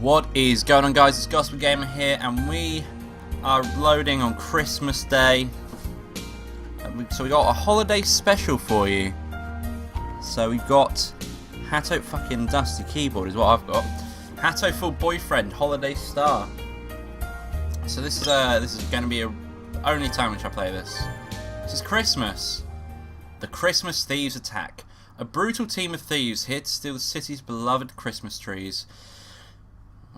What is going on, guys? It's Gospel Gamer here, and we are loading on Christmas Day. So we got a holiday special for you. So we've got Hatoful fucking Dusty Keyboard is what I've got. Hatoful Boyfriend Holiday Star. So this is going to be the only time which I play this. This is Christmas. The Christmas Thieves attack. A brutal team of thieves here to steal the city's beloved Christmas trees.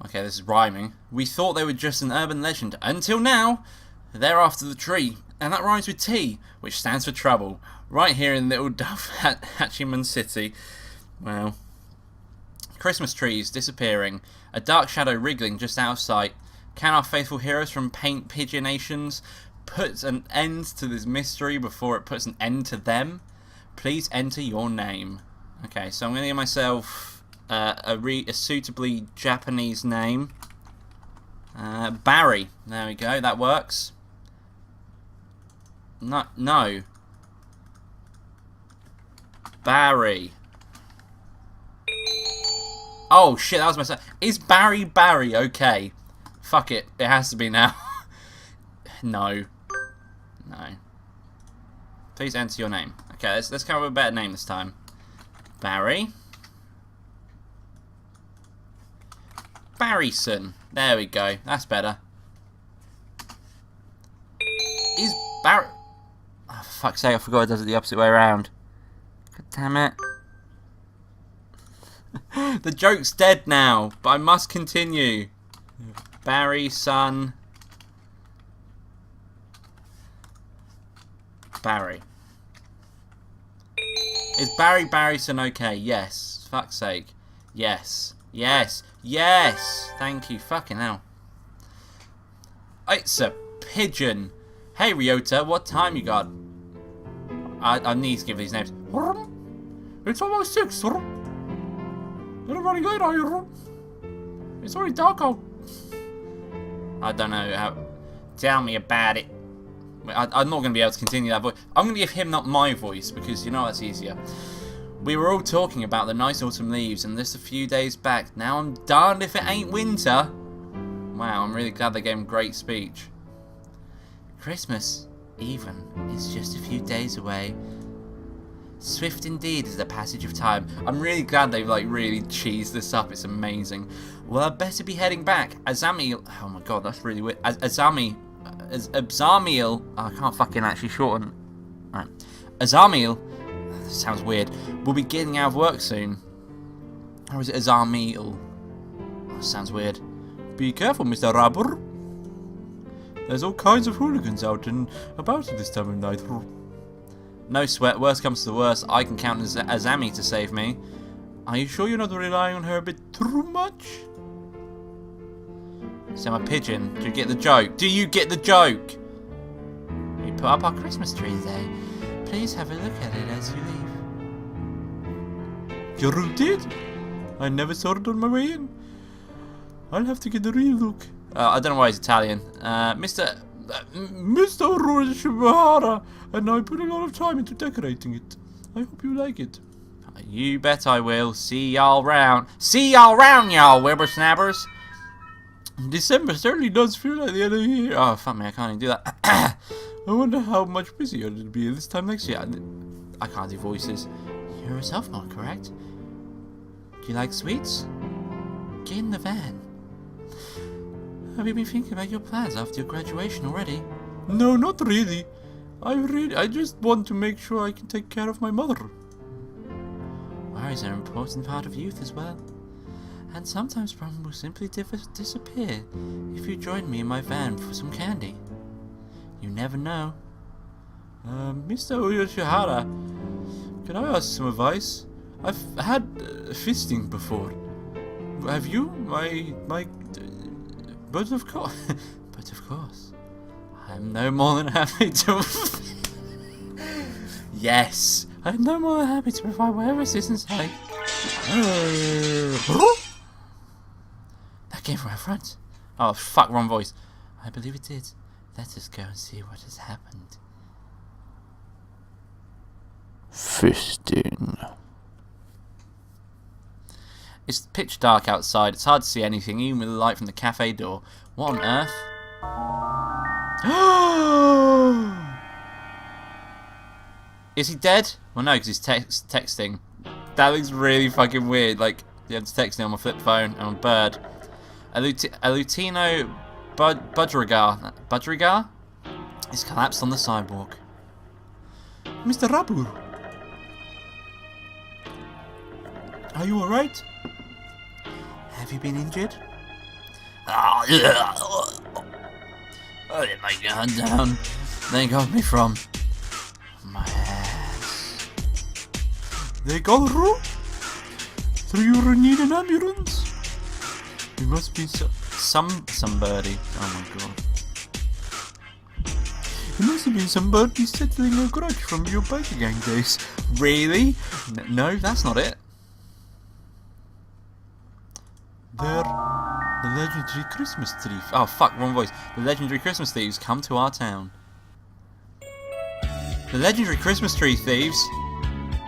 Okay, this is rhyming. We thought they were just an urban legend. Until now, they're after the tree. And that rhymes with T, which stands for trouble. Right here in little Hatchiman City. Well, Christmas trees disappearing. A dark shadow wriggling just out of sight. Can our faithful heroes from Paint Pigeonations put an end to this mystery before it puts an end to them? Please enter your name. Okay, so I'm going to give myself a suitably Japanese name. Barry. There we go, that works. No. Barry. Oh shit, that was my son. Is Barry okay? Fuck it, it has to be now. No. Please enter your name. Okay, let's come up with a better name this time. Barry. Barryson. There we go. That's better. Is Barry... Oh, for fuck's sake, I forgot it does it the opposite way around. God damn it. The joke's dead now, but I must continue. Barry, son. Barry. Is Barry Barryson okay? Yes. Fuck's sake. Yes. Thank you. Fucking hell. It's a pigeon. Hey, Ryota, what time you got? I need to give these names. It's almost 6. Everybody good, are you? It's already dark out. I don't know how. Tell me about it. I'm not going to be able to continue that voice. I'm going to give him not my voice because, you know, that's easier. We were all talking about the nice autumn leaves and this a few days back. Now I'm darned if it ain't winter. Wow, I'm really glad they gave him a great speech. Christmas, even, is just a few days away. Swift indeed is the passage of time. I'm really glad they've really cheesed this up. It's amazing. Well, I'd better be heading back. Azamiel. Oh my god, that's really weird. Azamiel. I can't fucking actually shorten. Right. Azamiel. This sounds weird. Will be getting out of work soon. Or is it Azamiel? Oh, sounds weird. Be careful, Mr. Rabber. There's all kinds of hooligans out and about at this time of night. No sweat, worst comes to the worst, I can count as Azami to save me. Are you sure you're not relying on her a bit too much? So I'm a pigeon. Do you get the joke? Do you get the joke? We put up our Christmas tree there. Please have a look at it as you leave. You did? I never saw it on my way in. I'll have to get a real look. I don't know why he's Italian. Mr. Shibahara, and I put a lot of time into decorating it. I hope you like it. You bet I will. See y'all round. See y'all round, y'all whippersnappers. December certainly does feel like the end of the year. Oh, fuck me, I can't even do that. I wonder how much busier it'll be this time next year. I can't do voices. You're a sophomore, correct? Do you like sweets? Get in the van. Have you been thinking about your plans after your graduation already? No, not really. I just want to make sure I can take care of my mother. Worries are an important part of youth as well. And sometimes problems will simply disappear if you join me in my van for some candy. You never know. Mr. Yoshihara, can I ask some advice? I've had fisting before. Have you? But of course, I'm no more than happy to. Yes, I'm no more than happy to provide whatever assistance I. That came from our front. Oh fuck, wrong voice. I believe it did. Let us go and see what has happened. Fisting. It's pitch dark outside. It's hard to see anything, even with the light from the cafe door. What on earth? Is he dead? Well, no, because he's texting. That looks really fucking weird. Like, yeah, I'm texting on my flip phone and on bird. A Lutino Budrigar is collapsed on the sidewalk. Mr. Rabur, are you alright? Have you been injured? Oh, yeah. I let my gun down. They got me from my ass. They got through? So you need an ambulance? You must be somebody. Oh my god. It must have been somebody settling a grudge from your biker gang days. Really? No, that's not it. They're the legendary Christmas thieves. Oh fuck, wrong voice. The legendary Christmas thieves come to our town. The legendary Christmas tree thieves?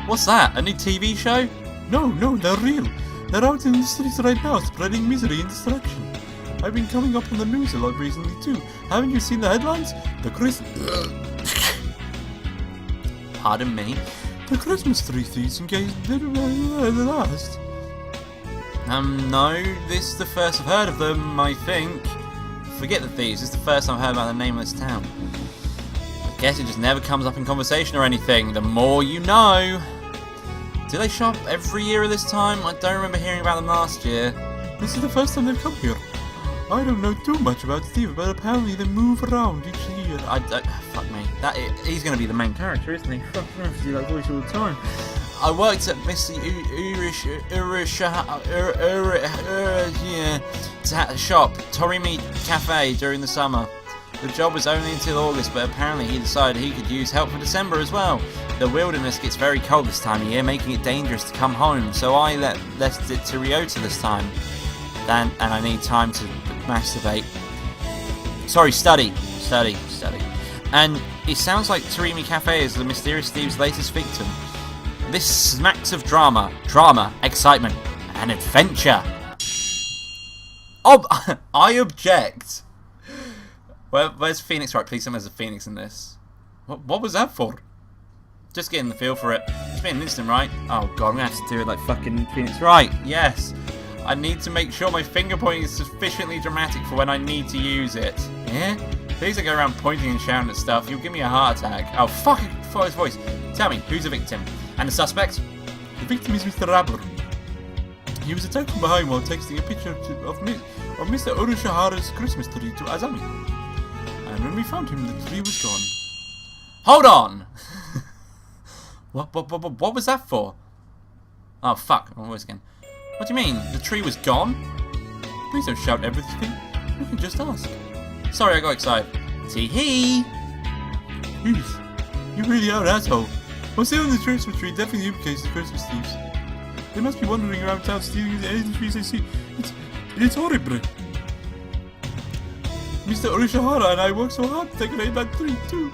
What's that? A new TV show? No, they're real. They're out in the streets right now, spreading misery and destruction. I've been coming up on the news a lot recently too. Haven't you seen the headlines? Pardon me? The Christmas tree thieves engaged the last. No, this is the first I've heard of them, I think. Forget the thieves, this is the first I've heard about the name of this town. I guess it just never comes up in conversation or anything. The more you know. Do they shop every year at this time? I don't remember hearing about them last year. This is the first time they've come here. I don't know too much about Steve, but apparently they move around each year. Fuck me. He's going to be the main character, isn't he? Fuck me, I have to do that voice all the time. I worked at Mr. shop, Torimi Cafe, during the summer. The job was only until August, but apparently he decided he could use help for December as well. The wilderness gets very cold this time of year, making it dangerous to come home, so I left it to Ryota this time. And I need time to masturbate. Sorry, study. And it sounds like Torimi Cafe is the mysterious thieves' latest victim. This smacks of drama, excitement, and adventure. I object. Where's Phoenix? Right, please tell me there's a Phoenix in this. What was that for? Just getting the feel for it. It's been an instant, right? Oh god, I'm gonna have to do it like fucking Phoenix. Right, yes. I need to make sure my finger pointing is sufficiently dramatic for when I need to use it. Yeah? Please don't go around pointing and shouting at stuff. You'll give me a heart attack. Oh, fuck it. Follow his voice. Tell me, who's the victim? And the suspect? The victim is Mr. Rabur. He was attacked from behind while texting a picture of Mr. Urushihara's Christmas tree to Azami. And when we found him, the tree was gone. Hold on! What was that for? Oh, fuck. I'm voice again. What do you mean? The tree was gone? Please don't shout everything. You can just ask. Sorry, I got excited. Tee-hee! Jeez, you really are an asshole. What's there on the Christmas tree definitely implicates the Christmas thieves. They must be wandering around town stealing any of the trees they see. It's horrible. Mr. Orishihara and I worked so hard to decorate that tree too.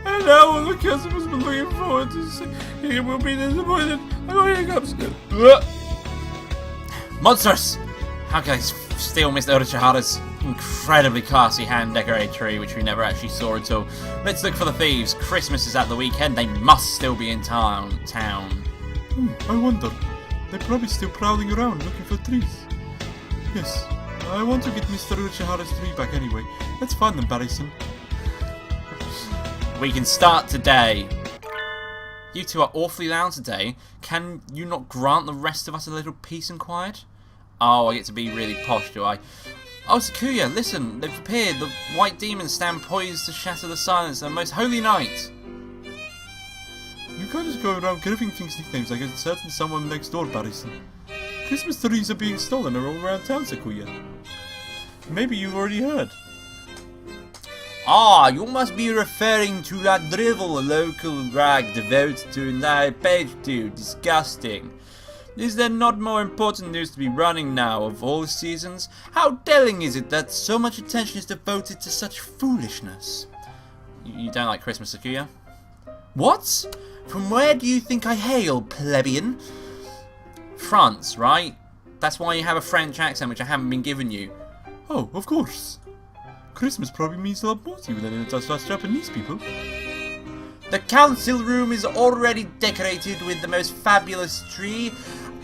And now all the customers were looking forward to see he will be disappointed. Oh, here comes. Monsters! How can I steal Mr. Orishihara's incredibly classy hand-decorated tree, which we never actually saw at all? Let's look for the thieves. Christmas is at the weekend. They must still be in town. I wonder. They're probably still prowling around looking for trees. Yes, I want to get Mr. Orishihara's tree back anyway. Let's find them, Barrison. We can start today. You two are awfully loud today. Can you not grant the rest of us a little peace and quiet? Oh, I get to be really posh, do I? Oh, Sakuya, listen. They've appeared. The white demons stand poised to shatter the silence on the most holy night. You can't just go around giving things nicknames like a certain someone next door, Barrison. Christmas trees are being stolen all around town, Sakuya. Maybe you've already heard. Ah, you must be referring to that drivel a local rag devotes to entire page to. Disgusting. Is there not more important news to be running now of all seasons? How telling is it that so much attention is devoted to such foolishness? You don't like Christmas, Sakuya? What? From where do you think I hail, plebeian? France, right? That's why you have a French accent, which I haven't been giving you. Oh, of course. Christmas probably means a lot more to you than it does to us Japanese people. The council room is already decorated with the most fabulous tree.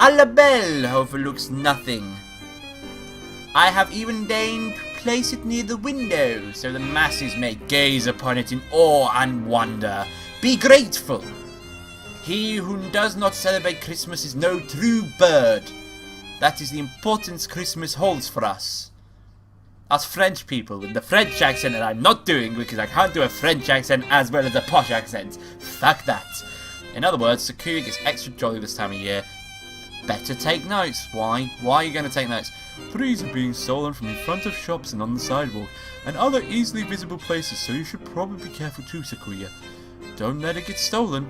A la belle overlooks nothing. I have even deigned to place it near the window, so the masses may gaze upon it in awe and wonder. Be grateful. He who does not celebrate Christmas is no true bird. That is the importance Christmas holds for us. Us French people with the French accent that I'm not doing because I can't do a French accent as well as a posh accent. Fuck that. In other words, Sakuya gets extra jolly this time of year. Better take notes. Why? Why are you going to take notes? Trees are being stolen from in front of shops and on the sidewalk, and other easily visible places, so you should probably be careful too, Sakuya. Don't let it get stolen.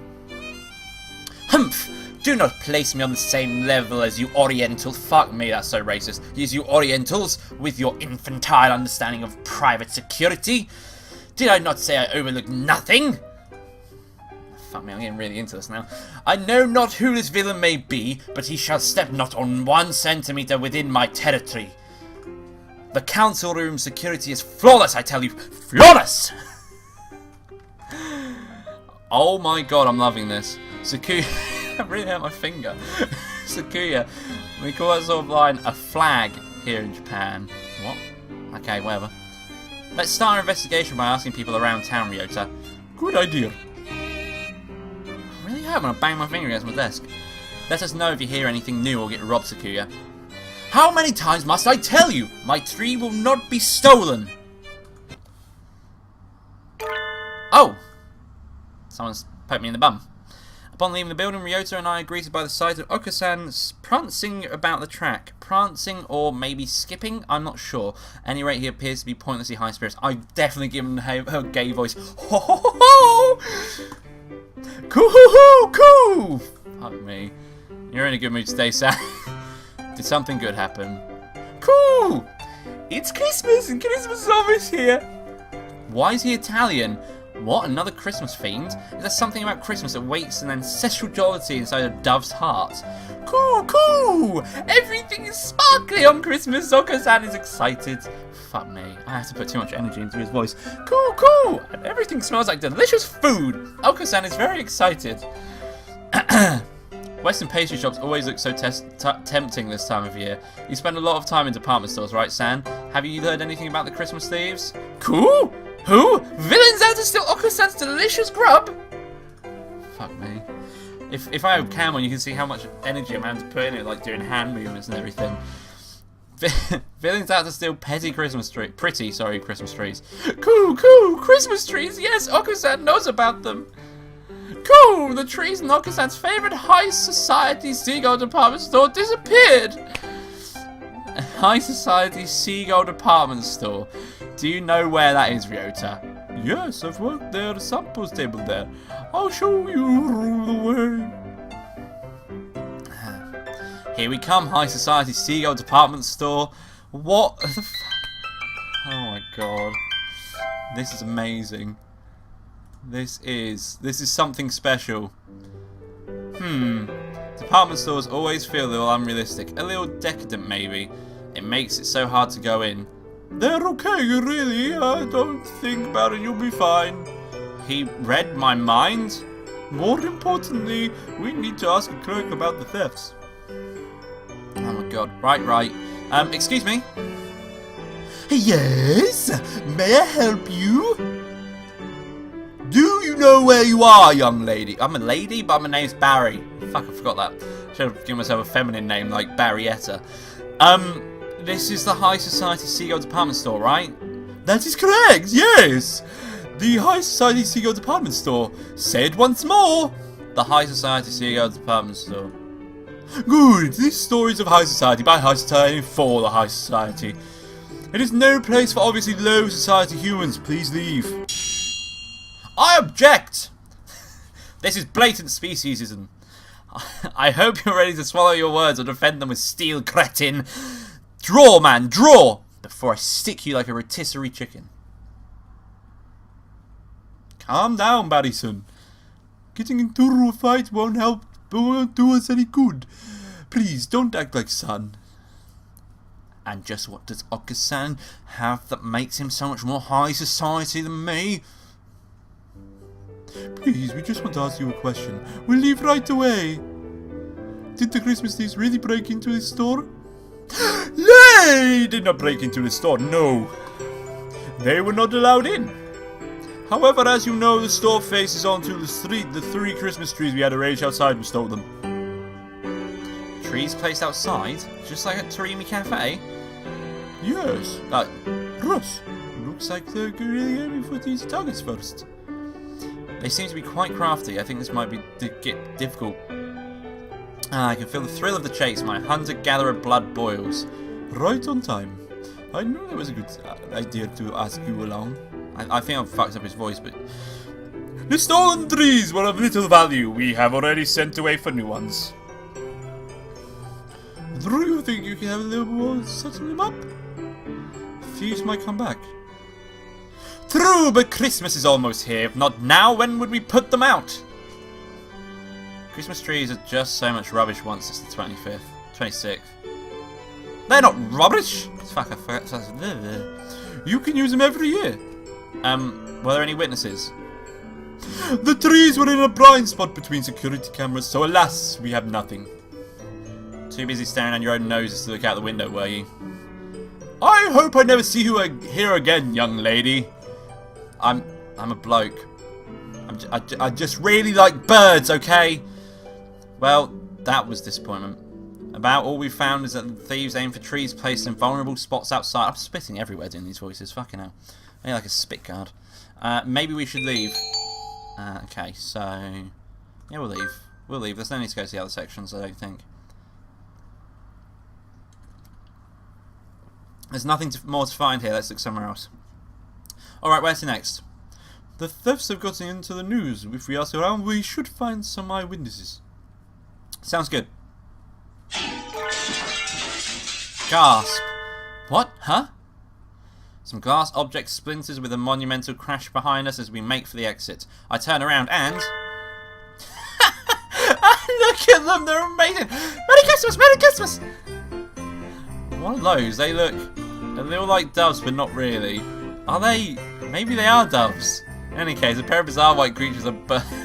Humph! Do not place me on the same level as you Oriental. Fuck me, that's so racist. As you Orientals, with your infantile understanding of private security. Did I not say I overlook nothing? Fuck me, I'm getting really into this now. I know not who this villain may be, but he shall step not on 1 centimetre within my territory. The council room security is flawless, I tell you. Flawless! Oh my god, I'm loving this. Sakuya, I really hurt my finger. Sakuya, we call that sort of line a flag here in Japan. What? Okay, whatever. Let's start our investigation by asking people around town, Ryota. Good idea. I really hope I'm going to bang my finger against my desk. Let us know if you hear anything new or get robbed, Sakuya. How many times must I tell you? My tree will not be stolen. Oh! Someone's poked me in the bum. Upon leaving the building, Ryota and I are greeted by the sight of Oka-san prancing about the track. Prancing or maybe skipping? I'm not sure. At any rate, he appears to be pointlessly high spirits. I've definitely given her gay voice. Ho ho ho ho! Coo hoo hoo coo! Fuck me. You're in a good mood today, Sam. Did something good happen? Cool! It's Christmas and Christmas is almost here. Why is he Italian? What? Another Christmas fiend? Is there something about Christmas that wakes an ancestral jollity inside a dove's heart? Cool, cool! Everything is sparkly on Christmas. Oka-san is excited. Fuck me. I have to put too much energy into his voice. Cool, cool! And everything smells like delicious food. Oka-san is very excited. Western pastry shops always look so tempting this time of year. You spend a lot of time in department stores, right, San? Have you heard anything about the Christmas thieves? Cool! Who? Villains out to steal Oka-san's delicious grub? Fuck me. If I have cam on, you can see how much energy I'm having to put in it, like doing hand movements and everything. Villains out to steal pretty Christmas trees. Cool, cool, Christmas trees, yes, Oka-san knows about them. Cool, the trees in Oka-san's favourite high society seagull department store disappeared. High society seagull department store. Do you know where that is, Ryota? Yes, I've worked there, a samples table there. I'll show you the way. Here we come, High Society Seagull Department Store. What the f... Oh my god. This is amazing. This is something special. Department stores always feel a little unrealistic. A little decadent, maybe. It makes it so hard to go in. They're okay, really. Don't think about it, you'll be fine. He read my mind? More importantly, we need to ask a clerk about the thefts. Oh my god. Right. Excuse me? Yes? May I help you? Do you know where you are, young lady? I'm a lady, but my name's Barry. Fuck, I forgot that. Should have given myself a feminine name like Barrietta. This is the High Society Seagull Department Store, right? That is correct, yes! The High Society Seagull Department Store. Say it once more! The High Society Seagull Department Store. Good, this store is of high society, by high society, for the high society. It is no place for obviously low society humans, please leave. I object! This is blatant speciesism. I hope you're ready to swallow your words or defend them with steel, cretin. Draw, man, draw! Before I stick you like a rotisserie chicken. Calm down, Barryson. Getting into a fight won't help, but won't do us any good. Please, don't act like son. And just what does Okasan have that makes him so much more high society than me? Please, we just want to ask you a question. We'll leave right away. Did the Christmas thieves really break into the store? They did not break into the store, no. They were not allowed in. However, as you know, the store faces onto the street. The 3 Christmas trees we had arranged outside, we stole them. Trees placed outside? Just like at Tarimi Cafe? Yes. Russ, looks like they're really aiming for these targets first. They seem to be quite crafty. I think this might be difficult. I can feel the thrill of the chase. My hunter-gatherer blood boils. Right on time. I knew that was a good idea to ask you along. I think I've fucked up his voice, but... The stolen trees were of little value. We have already sent away for new ones. Do you think you can have a little more setting them up? Thieves might come back. True, but Christmas is almost here. If not now, when would we put them out? Christmas trees are just so much rubbish once it's the 25th, 26th. They're not rubbish! Fuck, I forgot. You can use them every year. Were there any witnesses? The trees were in a blind spot between security cameras, so alas, we have nothing. Too busy staring down your own noses to look out the window, were you? I hope I never see you here again, young lady. I'm a bloke. I just really like birds, okay? Well, that was disappointment. About all we found is that the thieves aim for trees placed in vulnerable spots outside. I'm spitting everywhere doing these voices, fucking hell. I need like a spit guard. Maybe we should leave. Okay, so... yeah, we'll leave. We'll leave. There's no need to go to the other sections, I don't think. There's nothing more to find here. Let's look somewhere else. Alright, where's the next? The thefts have gotten into the news. If we ask around, we should find some eyewitnesses. Sounds good. Gasp. What? Huh? Some glass object splinters with a monumental crash behind us as we make for the exit. I turn around and... look at them, they're amazing! Merry Christmas, Merry Christmas! What are those? They look a little like doves, but not really. Are they? Maybe they are doves. In any case, a pair of bizarre white creatures are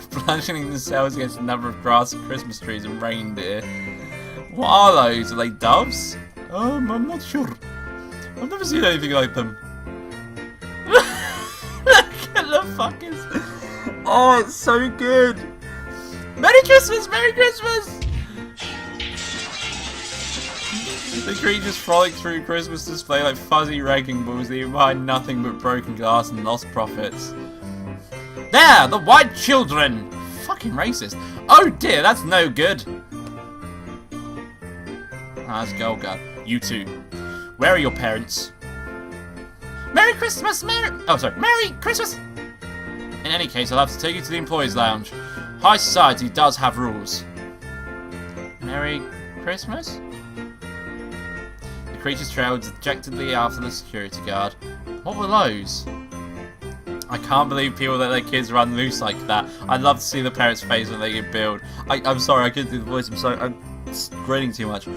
bludgeoning themselves against a number of grass and Christmas trees and reindeer. What are those? Are they doves? I'm not sure. I've never seen anything like them. Look at the fuckers. Oh, it's so good. Merry Christmas, Merry Christmas. The creatures frolic through Christmas display like fuzzy wrecking balls, leaving behind nothing but broken glass and lost profits. There, the white children! Fucking racist. Oh dear, that's no good. Ah, that's Golga. You two. Where are your parents? Merry Christmas, Merry Christmas! In any case, I'll have to take you to the employees' lounge. High society does have rules. Merry Christmas? The creatures trailed dejectedly after the security guard. What were those? I can't believe people let their kids run loose like that. I'd love to see the parents' face when they get billed. I'm sorry, I couldn't do the voice. I'm grinning too much.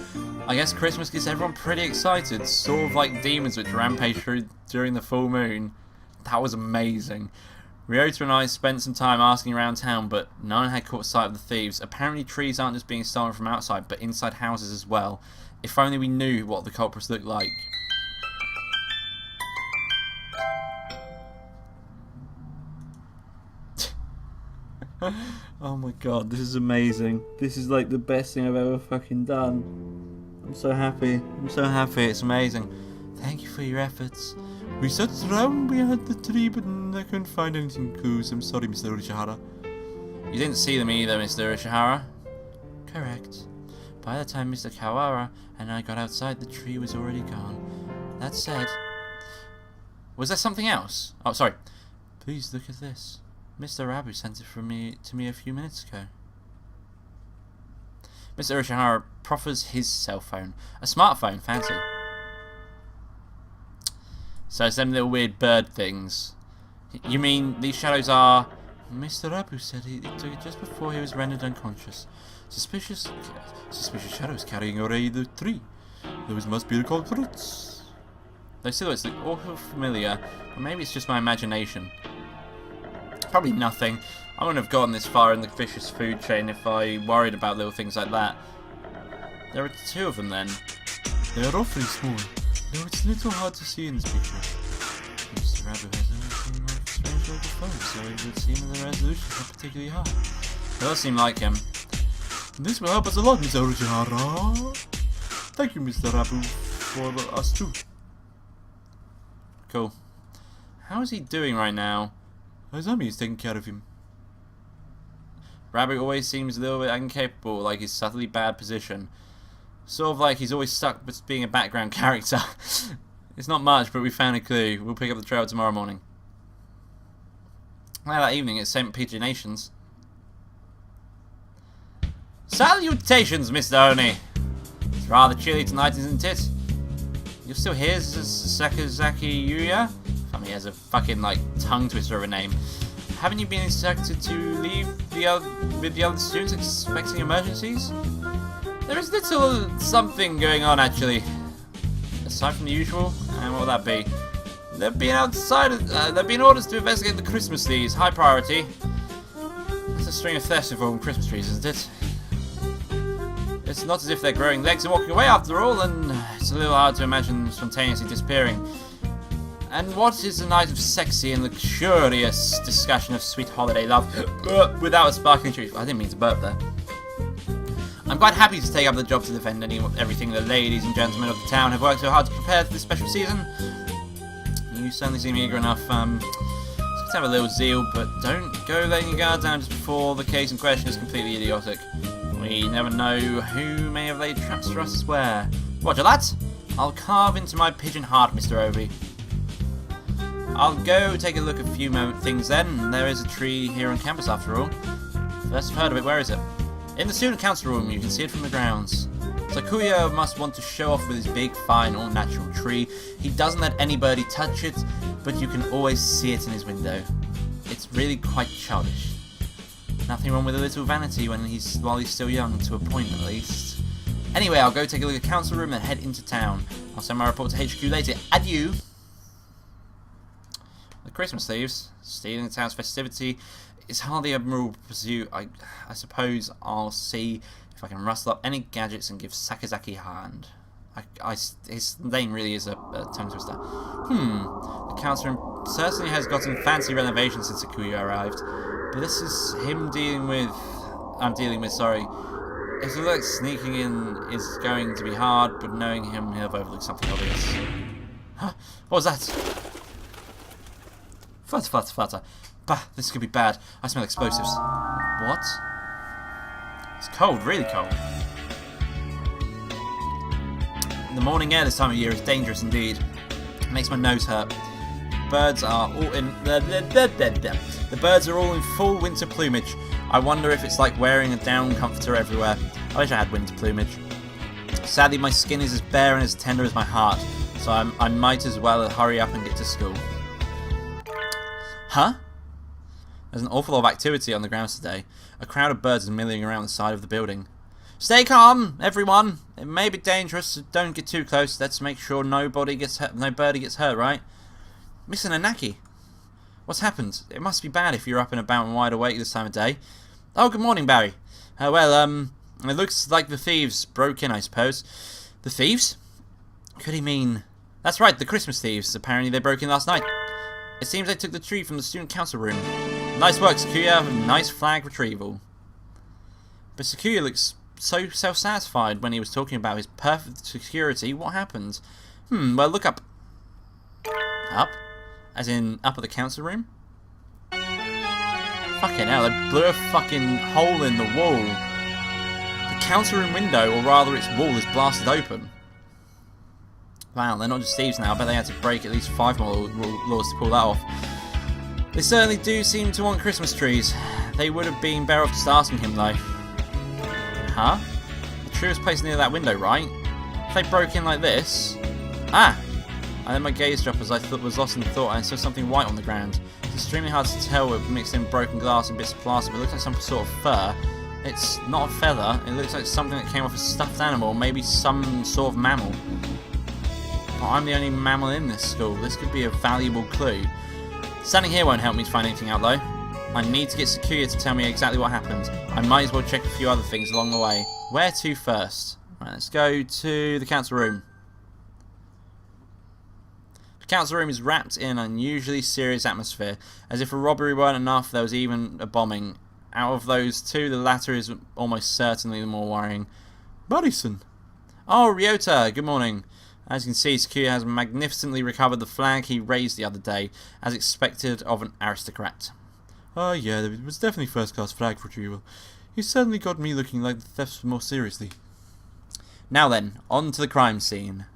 I guess Christmas gets everyone pretty excited, sort of like demons which rampage through during the full moon. That was amazing. Ryota and I spent some time asking around town, but no one had caught sight of the thieves. Apparently trees aren't just being stolen from outside, but inside houses as well. If only we knew what the culprits looked like. Oh my god, this is amazing. This is like the best thing I've ever fucking done. I'm so happy. I'm so happy. It's amazing. Thank you for your efforts. We searched around behind the tree, but I couldn't find anything clues. I'm sorry, Mr. Urashihara. You didn't see them either, Mr. Urashihara? Correct. By the time Mr. Kawara and I got outside, the tree was already gone. That said... Was there something else? Oh, sorry. Please look at this. Mr. Rabu sent it to me a few minutes ago. Mr. Urashihara proffers his cell phone. A smartphone, fancy. So it's them little weird bird things. You mean these shadows are... Mr. Rabu said he took it just before he was rendered unconscious. Suspicious shadows carrying away the tree. Those must be the culprits. Those silhouettes look awful familiar, or maybe it's just my imagination. Probably nothing. I wouldn't have gotten this far in the vicious food chain if I worried about little things like that. There are 2 of them then. They are awfully small, though it's a little hard to see in this picture. Mr. Rabbit has anything like strange local phones, so it would seem that the resolution is not particularly high. It does seem like him. This will help us a lot, Mr. Ojihara. Thank you, Mr. Rabu, for us too. Cool. How is he doing right now? Azami is taking care of him. Rabbit always seems a little bit incapable, like his subtly bad position. Sort of like he's always stuck with being a background character. It's not much, but we found a clue. We'll pick up the trail tomorrow morning. Well, that evening at St. Peter Nations. Salutations, Mr. Oni. It's rather chilly tonight, isn't it? You're still here, Sakazaki Yuya? Funny, he has a fucking, like, tongue twister of a name. Haven't you been instructed to leave with the other students expecting emergencies? There is little something going on, actually. Aside from the usual, and what will that be? There've been orders to investigate the Christmas trees, high priority. That's a string of thefts involving Christmas trees, isn't it? It's not as if they're growing legs and walking away after all, and it's a little hard to imagine spontaneously disappearing. And what is a night of sexy and luxurious discussion of sweet holiday love without a sparkling truth? I didn't mean to burp there. I'm quite happy to take up the job to defend everything the ladies and gentlemen of the town have worked so hard to prepare for this special season. You certainly seem eager enough. Let's have a little zeal, but don't go letting your guard down just before the case in question is completely idiotic. We never know who may have laid traps for us elsewhere. Roger that. I'll carve into my pigeon heart, Mr. Obi. I'll go take a look at a few things then. There is a tree here on campus after all. First I've heard of it, where is it? In the student council room, you can see it from the grounds. Sakuya must want to show off with his big, fine, all-natural tree. He doesn't let anybody touch it, but you can always see it in his window. It's really quite childish. Nothing wrong with a little vanity while he's still young, to a point at least. Anyway, I'll go take a look at the council room and head into town. I'll send my report to HQ later. Adieu! The Christmas thieves, stealing the town's festivity, is hardly a admirable pursuit. I suppose I'll see if I can rustle up any gadgets and give Sakazaki a hand. His name really is a tongue twister. The council room certainly has gotten fancy renovations since Sakuya arrived. But this is him I'm dealing with, sorry. It looks like sneaking in is going to be hard, but knowing him, he'll have overlooked something obvious. Huh? What was that? Flutter, flutter, flutter. Bah, this could be bad. I smell explosives. What? It's cold, really cold. The morning air this time of year is dangerous indeed. It makes my nose hurt. Birds are all in... The birds are all in full winter plumage. I wonder if it's like wearing a down comforter everywhere. I wish I had winter plumage. Sadly, my skin is as bare and as tender as my heart, so I might as well hurry up and get to school. Huh? There's an awful lot of activity on the grounds today. A crowd of birds is milling around the side of the building. Stay calm, everyone. It may be dangerous, so don't get too close. Let's make sure no birdie gets hurt, right? Miss Anaki, what's happened? It must be bad if you're up and about and wide awake this time of day. Oh, good morning, Barry. It looks like the thieves broke in, I suppose. The thieves? Could he mean... That's right, the Christmas thieves. Apparently they broke in last night. It seems they took the tree from the student council room. Nice work, Sakuya. Nice flag retrieval. But Sakuya looks so self-satisfied when he was talking about his perfect security. What happened? Well, look up. Up? As in, up at the council room? Fucking hell, they blew a fucking hole in the wall. The council room window, or rather its wall, is blasted open. Wow, they're not just thieves now. I bet they had to break at least 5 more laws to pull that off. They certainly do seem to want Christmas trees. They would have been better off just asking him, though. Huh? The tree was placed near that window, right? If they broke in like this... Ah! I let my gaze drop as I was lost in thought and I saw something white on the ground. It's extremely hard to tell with mixed in broken glass and bits of plaster, but it looks like some sort of fur. It's not a feather. It looks like something that came off a stuffed animal, maybe some sort of mammal. But I'm the only mammal in this school. This could be a valuable clue. Standing here won't help me to find anything out, though. I need to get Sakuya to tell me exactly what happened. I might as well check a few other things along the way. Where to first? Right, let's go to the council room. The council room is wrapped in an unusually serious atmosphere. As if a robbery weren't enough, there was even a bombing. Out of those two, the latter is almost certainly the more worrying. Madison! Oh, Ryota, good morning. As you can see, Sakuya has magnificently recovered the flag he raised the other day, as expected of an aristocrat. Yeah, it was definitely first-class flag retrieval. He certainly got me looking like the thefts more seriously. Now then, on to the crime scene.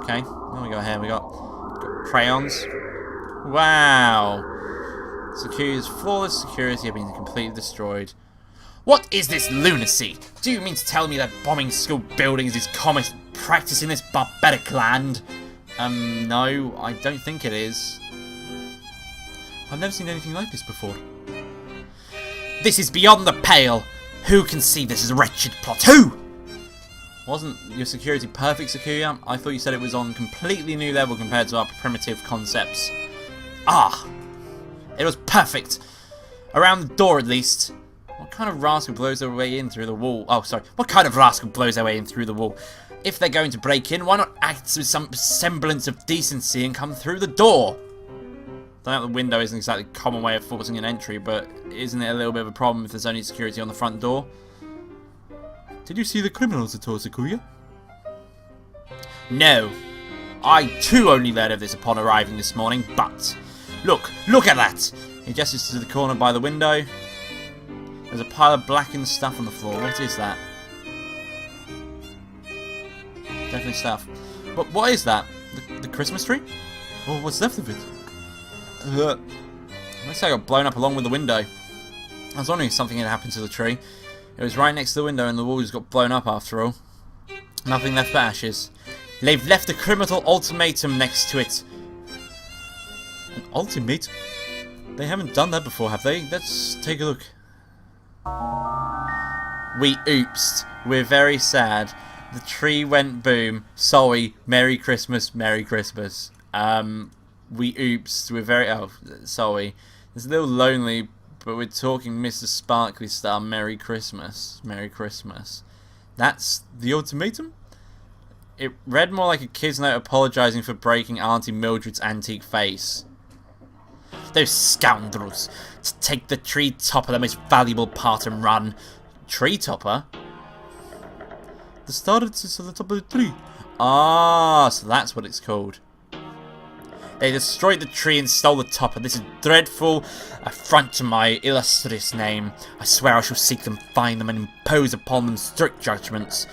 Okay, what we got here? We got crayons. Wow! Sakuya's flawless security have been completely destroyed. What is this lunacy? Do you mean to tell me that bombing school buildings is common practice in this barbaric land? No, I don't think it is. I've never seen anything like this before. This is beyond the pale! Who can see this as a wretched plot? Who? Wasn't your security perfect, Sakuya? I thought you said it was on a completely new level compared to our primitive concepts. Ah! It was perfect! Around the door, at least. What kind of rascal blows their way in through the wall? Oh, sorry. What kind of rascal blows their way in through the wall? If they're going to break in, why not act with some semblance of decency and come through the door? I know the window isn't exactly a common way of forcing an entry, but isn't it a little bit of a problem if there's only security on the front door? Did you see the criminals at all, Sakuya? No. I too only learned of this upon arriving this morning, but... Look at that! He gestures to the corner by the window. There's a pile of blackened stuff on the floor. What is that? Definitely stuff. But what is that? The Christmas tree? Well, what's left of it? Looks like it got blown up along with the window. I was wondering if something had happened to the tree. It was right next to the window and the wall just got blown up after all. Nothing left but ashes. They've left a criminal ultimatum next to it. An ultimatum? They haven't done that before, have they? Let's take a look. We oopsed. We're very sad. The tree went boom. Sorry. Merry Christmas. Merry Christmas. We oopsed. We're very... Oh, sorry. It's a little lonely, but we're talking Mr. Sparkly Star. Merry Christmas. Merry Christmas. That's the ultimatum? It read more like a kid's note apologising for breaking Auntie Mildred's antique face. Those scoundrels! To take the tree topper, the most valuable part, and run. Tree topper? The star is at the top of the tree. Ah, so that's what it's called. They destroyed the tree and stole the topper. This is dreadful affront to my illustrious name. I swear I shall seek them, find them, and impose upon them strict judgments.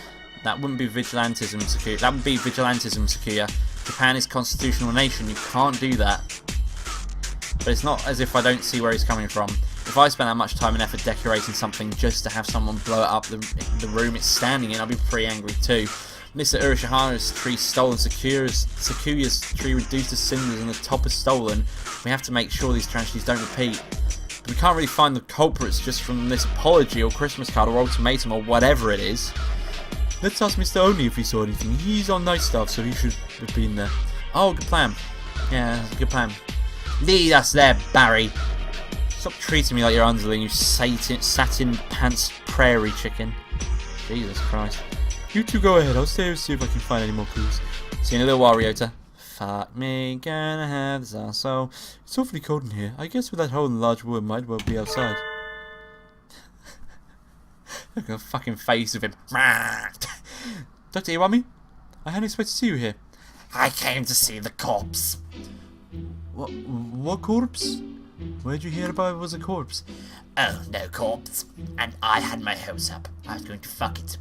That wouldn't be vigilantism, Sakuya. That would be vigilantism, Sakuya. Japan is a constitutional nation. You can't do that. But it's not as if I don't see where he's coming from. If I spent that much time and effort decorating something just to have someone blow it up the room it's standing in, I'd be pretty angry too. Mr. Urashihara's tree stolen, Sakuya's tree reduced to cinders, and the top is stolen. We have to make sure these tragedies don't repeat. But we can't really find the culprits just from this apology or Christmas card or ultimatum or whatever it is. Let's ask Mr. Oni if he saw anything. He's on night staff, so he should have been there. Oh, good plan. Yeah, good plan. Lead us there, Barry. Stop treating me like your underling, you satin pants prairie chicken. Jesus Christ. You two go ahead. I'll stay here and see if I can find any more clues. See you in a little while, Ryota. Fuck me, gonna have this asshole. It's awfully cold in here. I guess with that hole in the large wood, might well be outside. Look at the fucking face of him. Dr. Iwami? I hadn't expected to see you here. I came to see the corpse. What corpse? Where'd you hear about it was a corpse? Oh, no corpse. And I had my hopes up. I was going to fuck it.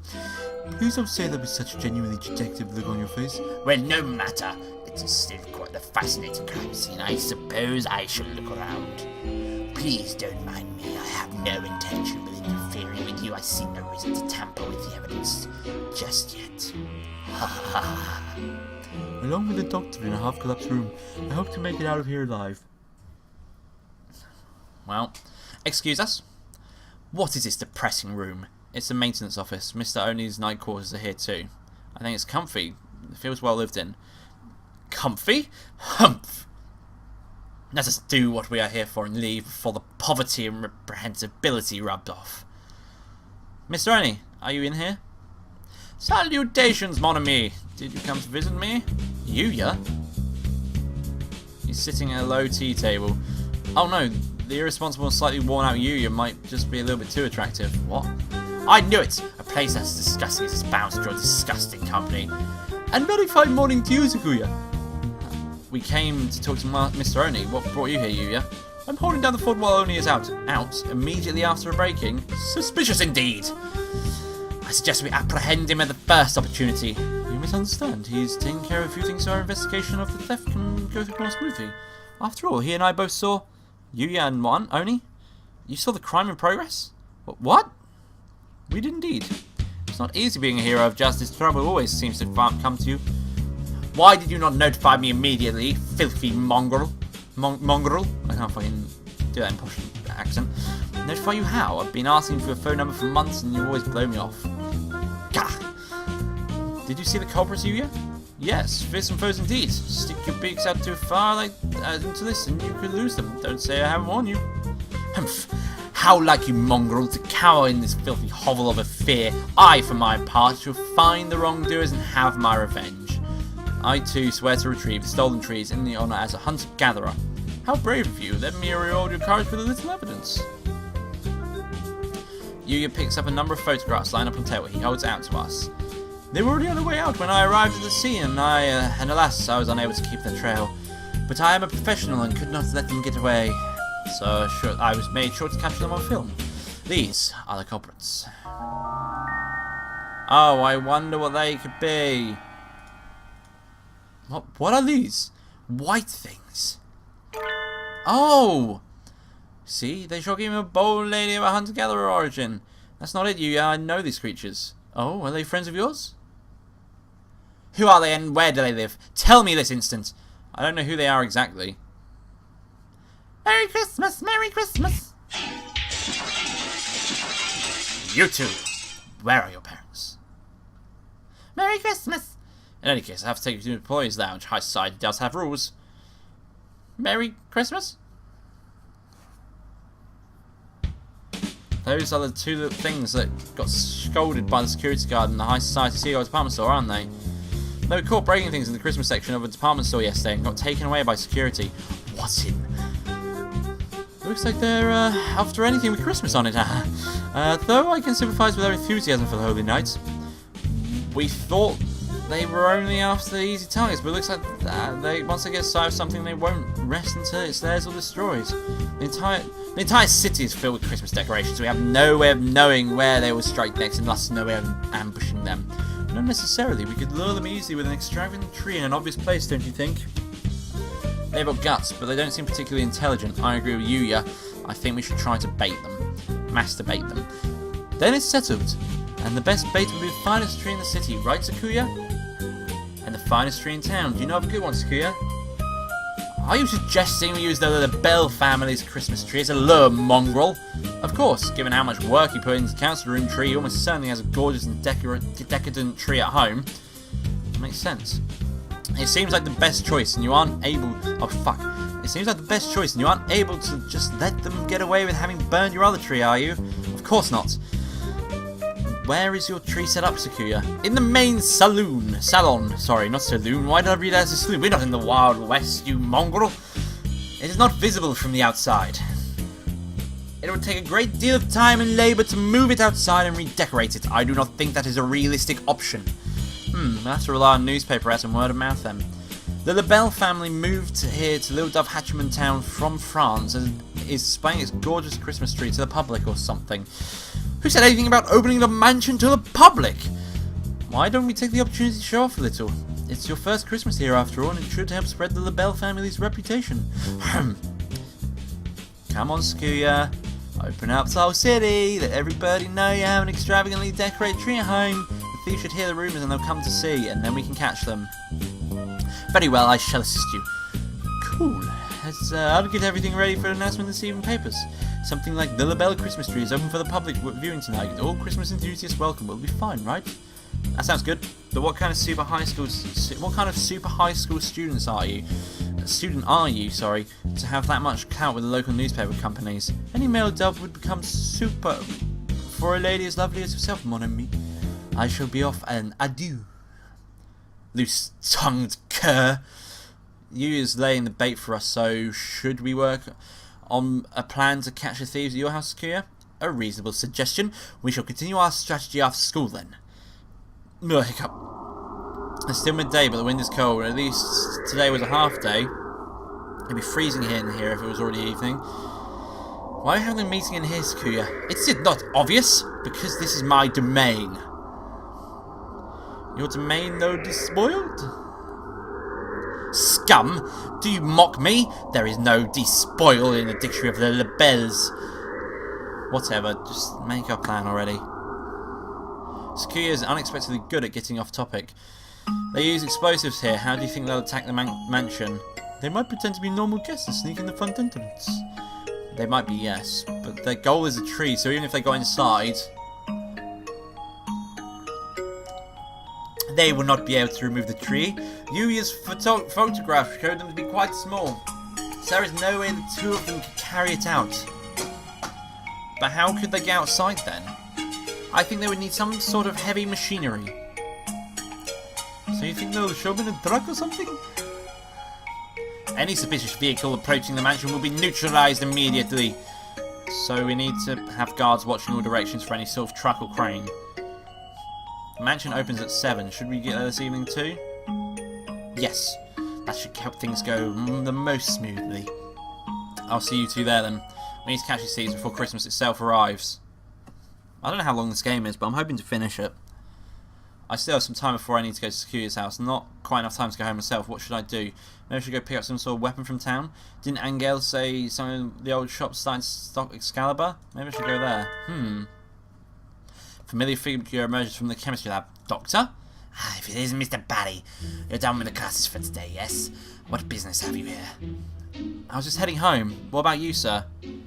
Please don't say that with such a genuinely detective look on your face. Well, no matter. It is still quite a fascinating crime scene. I suppose I shall look around. Please don't mind me. I have no intention of interfering with you. I see no reason to tamper with the evidence just yet. Ha ha ha. Along with the doctor in a half-collapsed room, I hope to make it out of here alive. Well, excuse us. What is this depressing room? It's the maintenance office. Mr. Oni's night quarters are here too. I think it's comfy. It feels well lived in. Comfy? Humph! Let us do what we are here for and leave before the poverty and reprehensibility rubbed off. Mr. Oni, are you in here? Salutations, mon ami! Did you come to visit me? Yuya? He's sitting at a low tea table. Oh no, the irresponsible and slightly worn out Yuya might just be a little bit too attractive. What? I knew it! A place as disgusting as is bound to draw disgusting company. And very fine morning to you, Sakuya. We came to talk to Mr. Oni. What brought you here, Yuya? I'm holding down the fort while Oni is out. Out? Immediately after a breaking? Suspicious indeed! I suggest we apprehend him at the first opportunity. You misunderstand. He's taking care of a few things so our investigation of the theft can go through more smoothly. After all, he and I both saw... Yuya and what, Oni? You saw the crime in progress? What? We did indeed. It's not easy being a hero of justice. Trouble always seems to come to you. Why did you not notify me immediately, filthy mongrel? Mongrel? I can't fucking do that in posh accent. Notify you how? I've been asking for your phone number for months and you always blow me off. Gah! Did you see the culprits, Yuya? Yes, fearsome and foes indeed. Stick your beaks out too far like into this and you could lose them. Don't say I haven't warned you. Humph! How like you mongrel to cower in this filthy hovel of a fear. I, for my part, shall find the wrongdoers and have my revenge. I too swear to retrieve the stolen trees in the honour as a hunter-gatherer. How brave of you. Let me reward your courage with a little evidence. Yuya picks up a number of photographs lined up on the table he holds out to us. They were already on their way out when I arrived at the scene, and alas, I was unable to keep their trail. But I am a professional and could not let them get away, so I was made sure to capture them on film. These are the culprits. Oh, I wonder what they could be. What are these? White things. Oh! See, they sure gave him a bold lady of a hunter-gatherer origin. That's not it, Yuya. I know these creatures. Oh, are they friends of yours? Who are they and where do they live? Tell me this instant. I don't know who they are exactly. Merry Christmas! Merry Christmas! You two! Where are your parents? Merry Christmas! In any case, I have to take you to the employees' lounge. High society does have rules. Merry Christmas? Those are the two things that got scolded by the security guard in the High Society CEO department store, aren't they? They were caught breaking things in the Christmas section of a department store yesterday and got taken away by security. What's in? Looks like they're after anything with Christmas on it. Though I can sympathise with their enthusiasm for the holy night. We thought they were only after the easy targets, but it looks like once they get sight of something, they won't rest until it's theirs or destroyed. The entire city is filled with Christmas decorations. We have no way of knowing where they will strike next, and thus no way of ambushing them. Not necessarily. We could lure them easily with an extravagant tree in an obvious place, don't you think? They've got guts, but they don't seem particularly intelligent. I agree with Yuya. I think we should try to bait them. Masturbate them. Then it's settled. And the best bait will be the finest tree in the city, right, Sakuya? And the finest tree in town. Do you know of a good one, Sakuya? Are you suggesting we use the Bell family's Christmas tree as a lure, mongrel? Of course, given how much work he put into the council room tree, he almost certainly has a gorgeous and decadent tree at home. Makes sense. It seems like the best choice, and you aren't able... Oh, fuck. It seems like the best choice, and you aren't able to just let them get away with having burned your other tree, are you? Of course not. Where is your tree set up, Sakuya? In the main salon. Sorry, not saloon. Why did I read that as a saloon? We're not in the Wild West, you mongrel. It is not visible from the outside. It would take a great deal of time and labour to move it outside and redecorate it. I do not think that is a realistic option. We'll have to rely on newspaper ads and word of mouth then. The LaBelle family moved here to Little Dove Hatchman Town from France and is displaying its gorgeous Christmas tree to the public or something. Who said anything about opening the mansion to the public? Why don't we take the opportunity to show off a little? It's your first Christmas here after all, and it should help spread the LaBelle family's reputation. Come on, Sakuya. Open up the whole city. Let everybody know you have an extravagantly decorated tree at home. The thieves should hear the rumours and they'll come to see, and then we can catch them. Very well, I shall assist you. Cool. I'll get everything ready for an announcement this evening papers. Something like the Labella Christmas tree is open for the public viewing tonight. All Christmas enthusiasts welcome. We'll be fine, right? That sounds good. But what kind of super high school students are you? Sorry, to have that much clout with the local newspaper companies? Any male dove would become super. For a lady as lovely as yourself, mon ami. I shall be off and adieu. Loose-tongued cur. You is laying the bait for us, so should we work on a plan to catch the thieves at your house, Kia? A reasonable suggestion. We shall continue our strategy after school then. Hiccup. It's still midday, but the wind is cold. At least today was a half day. It'd be freezing here if it was already evening. Why are we having a meeting in here, Sakuya? It's not obvious, because this is my domain. Your domain, though, despoiled? Scum! Do you mock me? There is no despoil in the dictionary of the labels. Whatever, just make our plan already. Sakuya is unexpectedly good at getting off topic. They use explosives here. How do you think they'll attack the mansion? They might pretend to be normal guests and sneak in the front entrance. They might be, yes, but their goal is a tree, so even if they got inside, they will not be able to remove the tree. Yuya's photograph showed them to be quite small, so there is no way the two of them could carry it out. But how could they get outside then? I think they would need some sort of heavy machinery. So you think they'll show up in a truck or something? Any suspicious vehicle approaching the mansion will be neutralized immediately. So we need to have guards watching all directions for any sort of truck or crane. The mansion opens at 7. Should we get there this evening too? Yes. That should help things go the most smoothly. I'll see you two there then. We need to catch these thieves before Christmas itself arrives. I don't know how long this game is, but I'm hoping to finish it. I still have some time before I need to go to Sakuya's house. Not quite enough time to go home myself. What should I do? Maybe I should go pick up some sort of weapon from town? Didn't Angel say some of the old shops starting to stock Excalibur? Maybe I should go there. Familiar figure emerges from the chemistry lab. Doctor? Ah, if it is Mr. Barry, you're done with the classes for today, yes? What business have you here? I was just heading home. What about you, sir?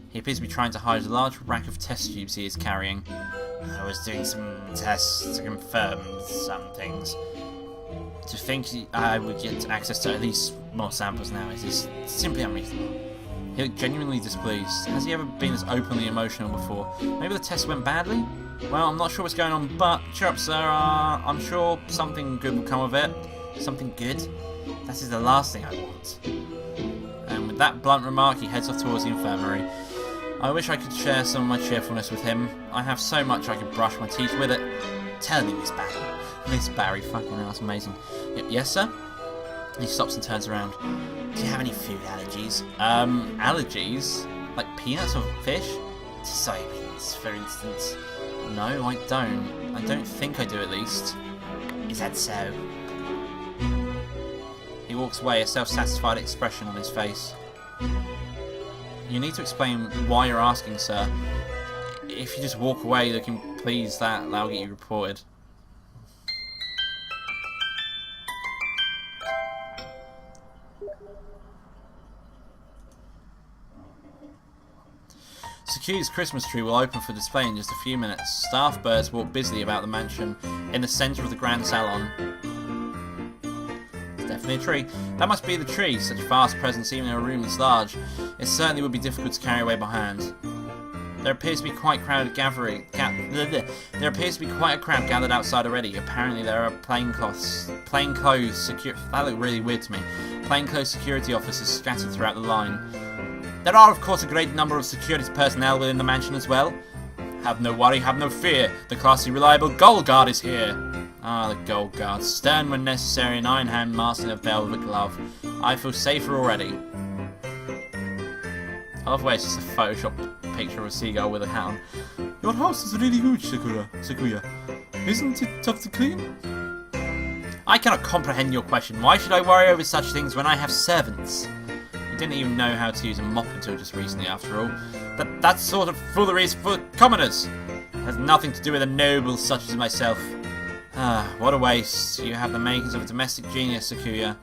He appears to be trying to hide a large rack of test tubes he is carrying. I was doing some tests to confirm some things. To think I would get access to at least more samples now is simply unreasonable. He looked genuinely displeased. Has he ever been as openly emotional before? Maybe the test went badly? Well, I'm not sure what's going on, but cheer up, sir. I'm sure something good will come of it. Something good? That is the last thing I want. And with that blunt remark, he heads off towards the infirmary. I wish I could share some of my cheerfulness with him. I have so much I could brush my teeth with it. Tell me, Miss Barry. Miss Barry, fucking hell, that's amazing. Yes, sir? He stops and turns around. Do you have any food allergies? Allergies? Like peanuts or fish? To soybeans, for instance. No, I don't. I don't think I do, at least. Is that so? He walks away, a self-satisfied expression on his face. You need to explain why you're asking, sir. If you just walk away looking pleased, that'll get you reported. Sakuya's Christmas tree will open for display in just a few minutes. Staff birds walk busily about the mansion in the centre of the grand salon. It's definitely a tree. That must be the tree, such vast presence even in a room this large. It certainly would be difficult to carry away by hand. There appears to be quite a crowd gathered outside already. Apparently there are plainclothes security. That looked really weird to me. Plainclothes security officers scattered throughout the line. There are, of course, a great number of security personnel within the mansion as well. Have no worry, have no fear. The classy, reliable Gold Guard is here. Ah, the Gold Guard. Stern when necessary, an iron hand masked in a velvet glove. I feel safer already. I love the way it's just a Photoshop picture of a seagull with a hat on. Your house is really huge, Sakuya. Isn't it tough to clean? I cannot comprehend your question. Why should I worry over such things when I have servants? You didn't even know how to use a mop until just recently, after all. That sort of foolery is for commoners. It has nothing to do with a noble such as myself. Ah, what a waste. You have the makings of a domestic genius, Sakuya.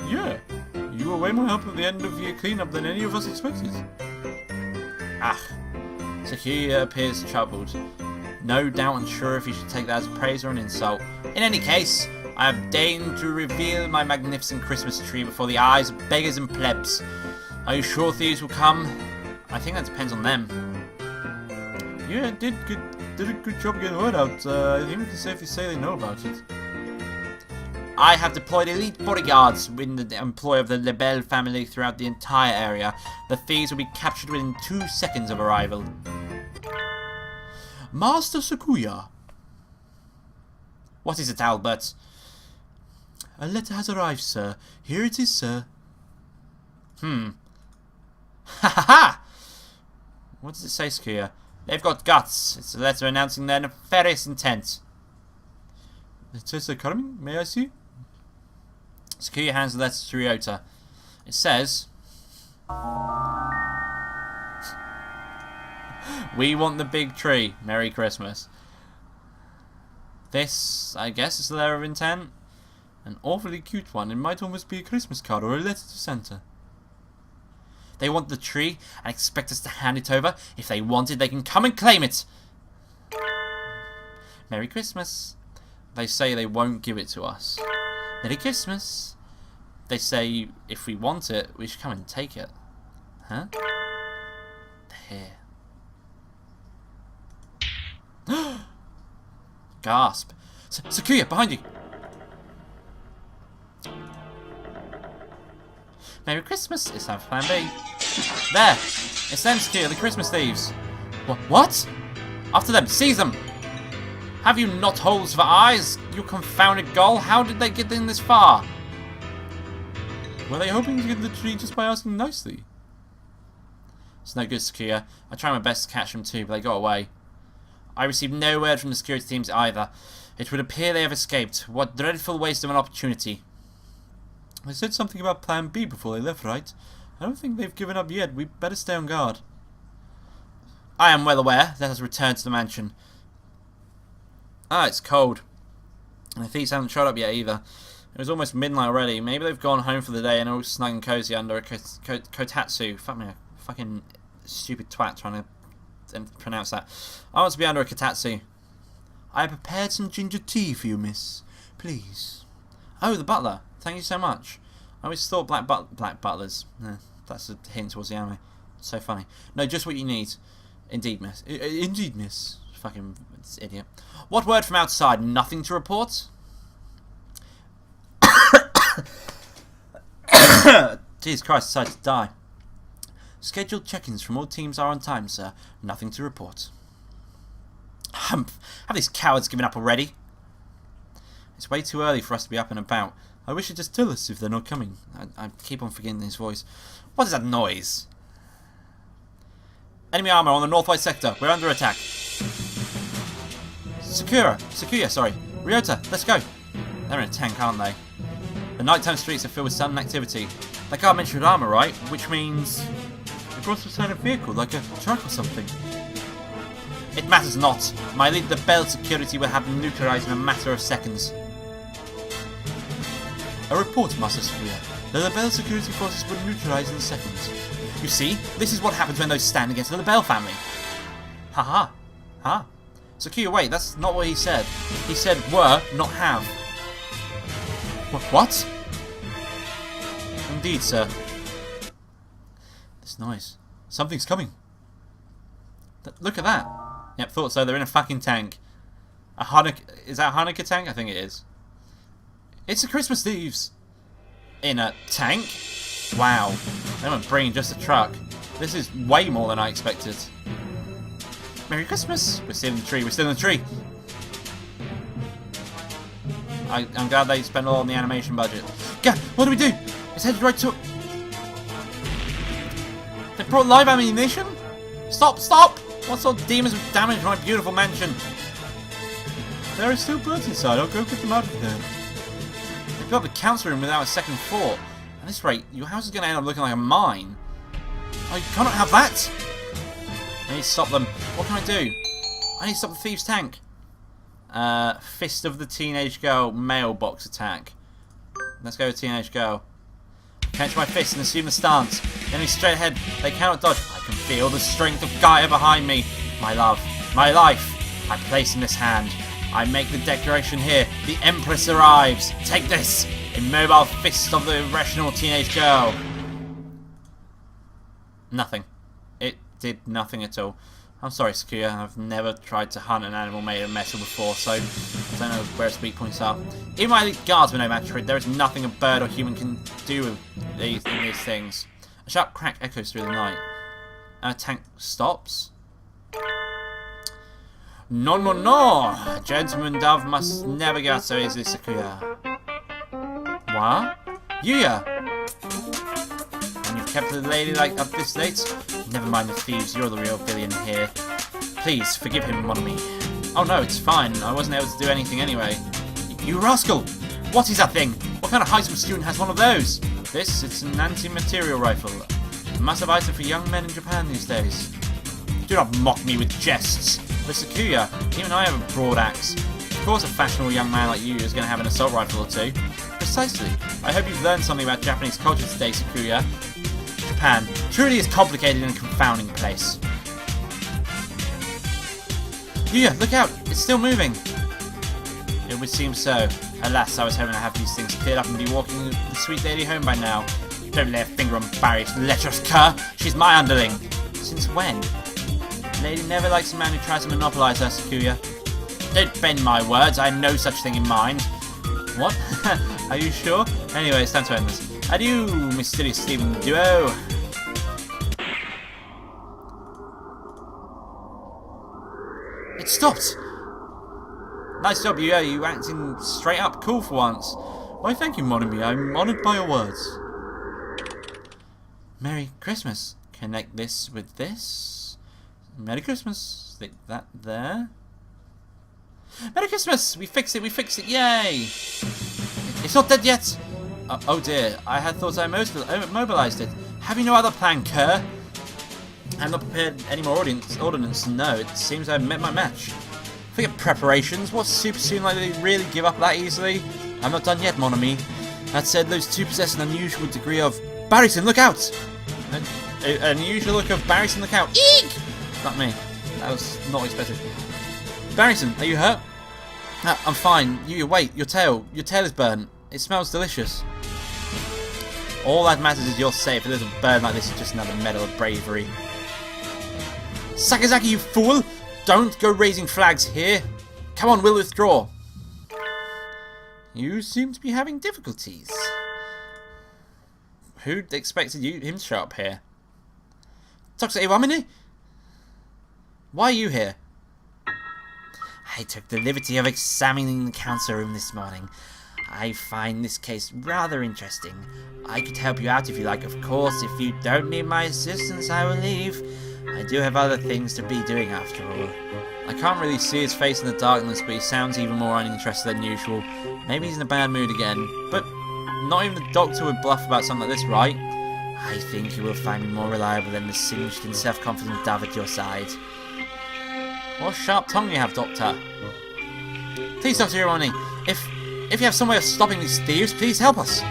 Yeah. You were way more help at the end of your cleanup than any of us expected. Ah. Sakuya appears troubled. No doubt unsure if he should take that as praise or an insult. In any case, I have deigned to reveal my magnificent Christmas tree before the eyes of beggars and plebs. Are you sure thieves will come? I think that depends on them. Yeah, did a good job getting word out. I think we can safely say they know about it. I have deployed elite bodyguards in the employ of the Lebel family throughout the entire area. The thieves will be captured within 2 seconds of arrival. Master Sakuya. What is it, Albert? A letter has arrived, sir. Here it is, sir. Ha ha ha! What does it say, Sakuya? They've got guts. It's a letter announcing their nefarious intent. It says they're coming. May I see? Sakuya hands the letter to Ryota. It says, "We want the big tree. Merry Christmas." This, I guess, is the letter of intent. An awfully cute one. It might almost be a Christmas card or a letter to Santa. They want the tree and expect us to hand it over. If they want it, they can come and claim it. Merry Christmas. They say they won't give it to us. Merry Christmas. They say if we want it, we should come and take it. Huh? Here. Gasp. Sakuya, behind you. Merry Christmas. It's time for Plan B. There. It's them, Sakuya, the Christmas thieves. What? After them. Seize them. Have you not holes for eyes, you confounded gull? How did they get in this far? Were they hoping to get the tree just by asking nicely? It's no good, Sakuya. I tried my best to catch them too, but they got away. I received no word from the security teams either. It would appear they have escaped. What dreadful waste of an opportunity. They said something about Plan B before they left, right? I don't think they've given up yet. We better stay on guard. I am well aware. Let us return to the mansion. Ah, it's cold. And the thieves haven't showed up yet either. It was almost midnight already. Maybe they've gone home for the day and are all snug and cozy under a kotatsu. Fuck me, a fucking stupid twat trying to pronounce that. I want to be under a kotatsu. I prepared some ginger tea for you, miss. Please. Oh, the butler. Thank you so much. I always thought black butlers. That's a hint towards the anime. So funny. No, just what you need. Indeed, miss. Indeed, miss. Fucking idiot. What word from outside? Nothing to report? Jesus Christ, decided to die. Scheduled check-ins from all teams are on time, sir. Nothing to report. Humph. Have these cowards given up already? It's way too early for us to be up and about. I wish you'd just tell us if they're not coming. I keep on forgetting his voice. What is that noise? Enemy armor on the northwest sector. We're under attack. Sakuya, sorry. Ryota, let's go. They're in a tank, aren't they? The nighttime streets are filled with sudden activity. They can't mention armor, right? Which means they brought some kind of vehicle, like a truck or something. It matters not. My lead, the Bell security, will have them nuclearized in a matter of seconds. A report, Master Sakuya. The Lebel security forces were neutralized in seconds. You see, this is what happens when those stand against the Lebel family. Haha. Ha. Sakuya, wait, that's not what he said. He said were, not have. What? Indeed, sir. This noise. Something's coming. Look at that. Yep, thought so. They're in a fucking tank. A Hanukkah... Is that a Hanukkah tank? I think it is. It's the Christmas thieves. In a tank? Wow. They weren't bringing just a truck. This is way more than I expected. Merry Christmas. We're still in the tree. We're still in the tree. I'm glad they spent all on the animation budget. Gah, what do we do? It's headed right to... They brought live ammunition? Stop, stop! What sort of demons have damaged my beautiful mansion? There are still birds inside. I'll go get them out of there. They've got the council room without a second floor. At this rate, your house is going to end up looking like a mine. I cannot have that! I need to stop them. What can I do? I need to stop the thieves' tank. Fist of the Teenage Girl mailbox attack. Let's go with Teenage Girl. Clench my fist and assume the stance. Enemy straight ahead. They cannot dodge. I can feel the strength of Gaia behind me. My love. My life. I place in this hand. I make the declaration here. The Empress arrives. Take this. Immobile fist of the irrational teenage girl. Nothing. It did nothing at all. I'm sorry, Sakuya. I've never tried to hunt an animal made of metal before, so I don't know where its weak points are. Even my elite guards were no match for it. There is nothing a bird or human can do with these things. A sharp crack echoes through the night. And a tank stops. No, no, no! A gentleman dove must never go out so easily, Sakuya. What? Yuya! And you've kept the lady like up this late? Never mind the thieves, you're the real villain here. Please, forgive him, mon ami. Oh no, it's fine. I wasn't able to do anything anyway. You rascal! What is that thing? What kind of high school student has one of those? It's an anti-material rifle. A massive item for young men in Japan these days. Do not mock me with jests. But Sakuya, even I have a broad axe. Of course a fashionable young man like you is going to have an assault rifle or two. Precisely. I hope you've learned something about Japanese culture today, Sakuya. Japan truly is complicated and a confounding place. Yuya, look out! It's still moving! It would seem so. Alas, I was hoping to have these things cleared up and be walking the sweet lady home by now. Don't lay a finger on Barry's lecherous cur! She's my underling! Since when? The lady never likes a man who tries to monopolise her, Sakuya. Don't bend my words, I have no such thing in mind. What? Are you sure? Anyway, it's time to end this. Adieu, mysterious Steven duo! It stopped! Nice job, you acting straight up cool for once. Why, thank you, mon ami. I'm honoured by your words. Merry Christmas. Connect this with this. Merry Christmas. Stick that there. Merry Christmas! We fixed it, yay! It's not dead yet! Oh dear, I had thought I mobilised it. Have you no other plan, cur? I'm not prepared any more ordnance. No, it seems I've met my match. Forget preparations. What super soon like they really give up that easily? I'm not done yet, mon ami. That said, those two possess an unusual degree of... Barryson, look out! An unusual look of Barryson, look out. Eek! Not me. That was not expected. Barryson, are you hurt? I'm fine. You wait, your tail is burnt. It smells delicious. All that matters is you're safe. A little burn like this is just another medal of bravery. Sakazaki, you fool! Don't go raising flags here. Come on, we'll withdraw. You seem to be having difficulties. Who'd expected him to show up here? Dr. Iwamine? Why are you here? I took the liberty of examining the council room this morning. I find this case rather interesting. I could help you out if you like, of course. If you don't need my assistance, I will leave. I do have other things to be doing after all. I can't really see his face in the darkness, but he sounds even more uninterested than usual. Maybe he's in a bad mood again. But not even the doctor would bluff about something like this, right? I think you will find me more reliable than the singed and self-confident dove at your side. What a sharp tongue you have, Doctor. Please, Dr. Ironi, if you have some way of stopping these thieves, please help us.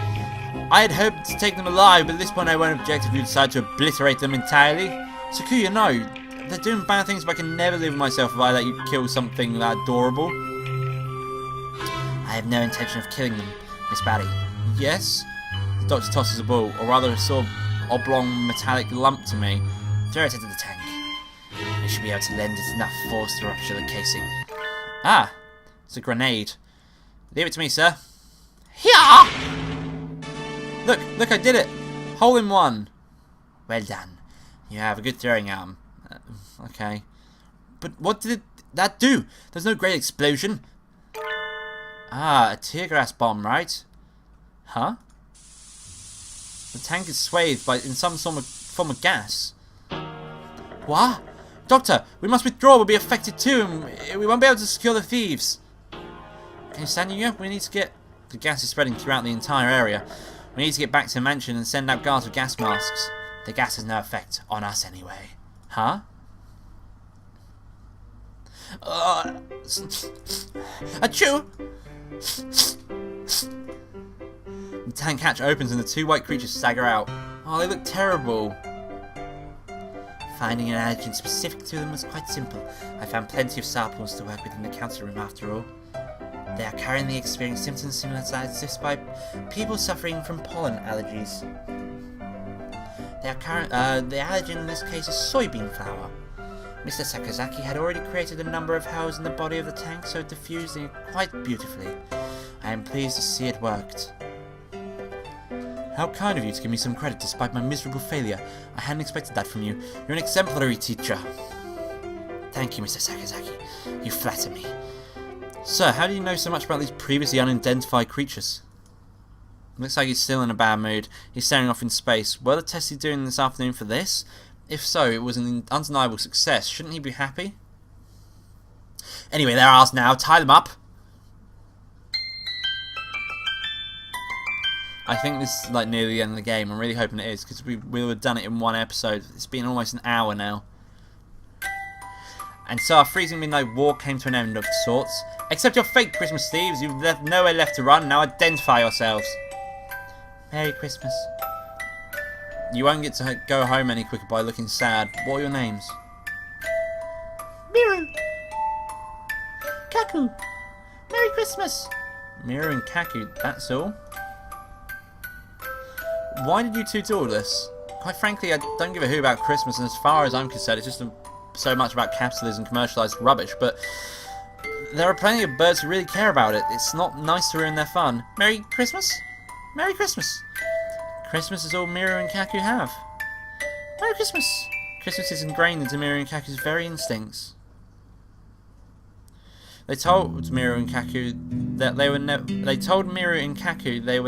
I had hoped to take them alive, but at this point I won't object if you decide to obliterate them entirely. Sakuya, no. They're doing bad things, but I can never live with myself if I let you kill something that adorable. I have no intention of killing them, Miss Batty. Yes? The doctor tosses a ball, or rather a sort of oblong metallic lump to me. Throw it into the tank. We should be able to lend it enough force to rupture the casing. Ah! It's a grenade. Leave it to me, sir. Here! Look, I did it! Hole in one. Well done. You have a good throwing arm. Okay. But what did that do? There's no great explosion. Ah, a tear gas bomb, right? Huh? The tank is swathed in some form of gas. What? Doctor, we must withdraw. We'll be affected too, and we won't be able to secure the thieves. Can you stand you up? We need to get... The gas is spreading throughout the entire area. We need to get back to the mansion and send out guards with gas masks. The gas has no effect on us anyway. Huh? Achoo! The tank hatch opens and the two white creatures stagger out. Oh, they look terrible. Finding an allergen specific to them was quite simple. I found plenty of samples to work with in the counter room after all. They are currently experiencing symptoms similar to that exist by people suffering from pollen allergies. The allergen in this case is soybean flour. Mr. Sakazaki had already created a number of holes in the body of the tank, so it diffused it quite beautifully. I am pleased to see it worked. How kind of you to give me some credit despite my miserable failure. I hadn't expected that from you. You're an exemplary teacher. Thank you, Mr. Sakazaki. You flatter me. Sir, how do you know so much about these previously unidentified creatures? Looks like he's still in a bad mood. He's staring off in space. Were the tests he's doing this afternoon for this? If so, it was an undeniable success. Shouldn't he be happy? Anyway, they're ours now. Tie them up. I think this is like near the end of the game. I'm really hoping it is, because we would have done it in one episode. It's been almost an hour now. And so our freezing midnight war came to an end of sorts. Accept your fate, Christmas thieves. You've left nowhere left to run. Now identify yourselves. Merry Christmas. You won't get to go home any quicker by looking sad. What are your names? Miru! Kaku! Merry Christmas! Miru and Kaku, that's all? Why did you two do all this? Quite frankly, I don't give a who about Christmas, and as far as I'm concerned, it's just so much about capitalism, commercialised rubbish, but there are plenty of birds who really care about it. It's not nice to ruin their fun. Merry Christmas? Merry Christmas! Christmas is all Miru and Kaku have. Merry Christmas! Christmas is ingrained into Miru and Kaku's very instincts. They told Miru and Kaku that they were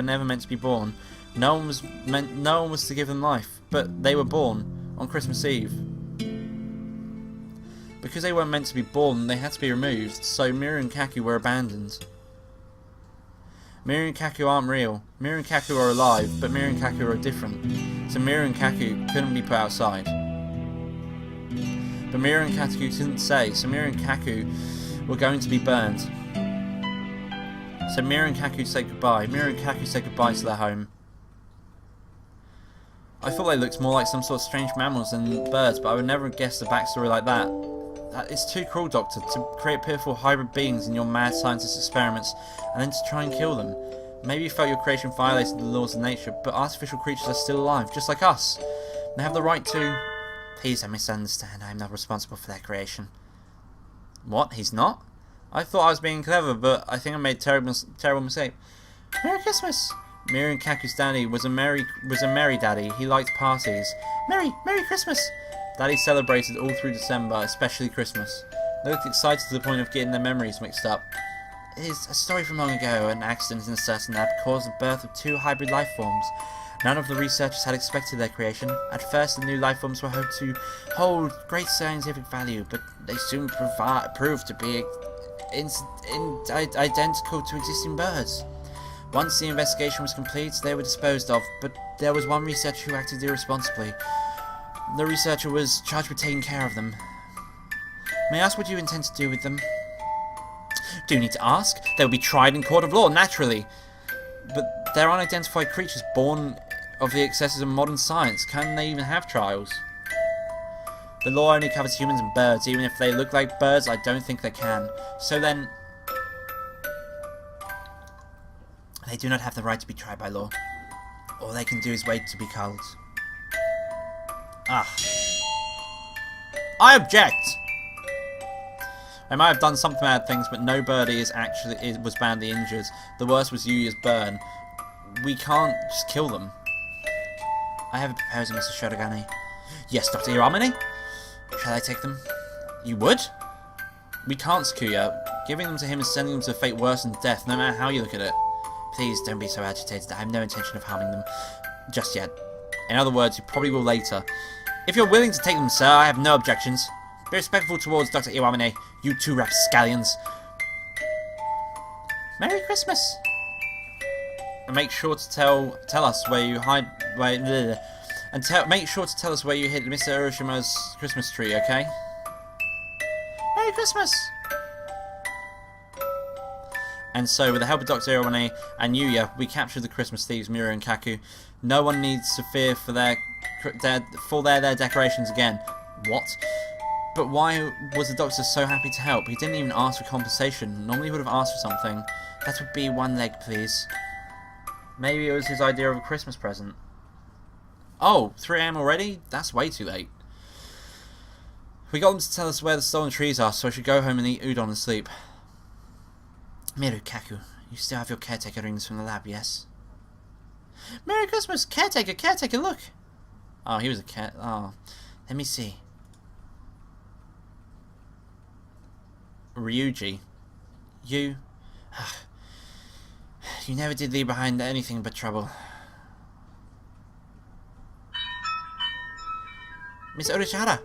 never meant to be born. No one was to give them life, but they were born on Christmas Eve. Because they weren't meant to be born, they had to be removed, so Miru and Kaku were abandoned. Miru and Kaku aren't real. Miru and Kaku are alive, but Miru and Kaku are different. So Miru and Kaku couldn't be put outside. But Miru and Kaku couldn't stay, so Miru and Kaku were going to be burned. So Miru and Kaku said goodbye. Miru and Kaku said goodbye to their home. I thought they looked more like some sort of strange mammals than birds, but I would never have guessed a backstory like that. It's too cruel, Doctor, to create pitiful hybrid beings in your mad scientist experiments, and then to try and kill them. Maybe you felt your creation violated the laws of nature, but artificial creatures are still alive, just like us. They have the right to... Please don't misunderstand, I am not responsible for their creation. What? He's not? I thought I was being clever, but I think I made a terrible mistake. Merry Christmas! Miru and Kaku's daddy was a merry daddy. He liked parties. Merry Christmas! Daddy celebrated all through December, especially Christmas. They looked excited to the point of getting their memories mixed up. It is a story from long ago, an accident in a certain lab caused the birth of two hybrid life forms. None of the researchers had expected their creation. At first, the new life forms were hoped to hold great scientific value, but they soon proved to be identical to existing birds. Once the investigation was complete, they were disposed of, but there was one researcher who acted irresponsibly. The researcher was charged with taking care of them. May I ask what you intend to do with them? Do you need to ask? They will be tried in court of law, naturally. But they're unidentified creatures born of the excesses of modern science. Can they even have trials? The law only covers humans and birds. Even if they look like birds, I don't think they can. So then... They do not have the right to be tried by law. All they can do is wait to be culled. Ah. I object! I might have done some bad things, but no birdie was badly injured. The worst was Yuya's burn. We can't just kill them. I have a proposal, Mr. Shodogane. Yes, Dr. Iramane? Shall I take them? You would? We can't, Sakuya. Giving them to him is sending them to a fate worse than death, no matter how you look at it. Please don't be so agitated. I have no intention of harming them just yet. In other words, you probably will later. If you're willing to take them, sir, I have no objections. Be respectful towards Dr. Iwamine, you two rapscallions. Merry Christmas! And make sure to tell us where you hide... make sure to tell us where you hid Mr. Uroshima's Christmas tree, okay? Merry Christmas! And so, with the help of Dr. Iwane and Yuya, we captured the Christmas thieves, Miru and Kaku. No one needs to fear for their decorations again. What? But why was the Doctor so happy to help? He didn't even ask for compensation. Normally he would have asked for something. That would be one leg, please. Maybe it was his idea of a Christmas present. Oh, 3 AM already? That's way too late. We got them to tell us where the stolen trees are, so I should go home and eat udon and sleep. Miru, Kaku, you still have your caretaker rings from the lab, yes? Merry Christmas, caretaker, caretaker, look! Oh, he was a cat. Oh, let me see. Ryuji, you never did leave behind anything but trouble. Miss Orishihara,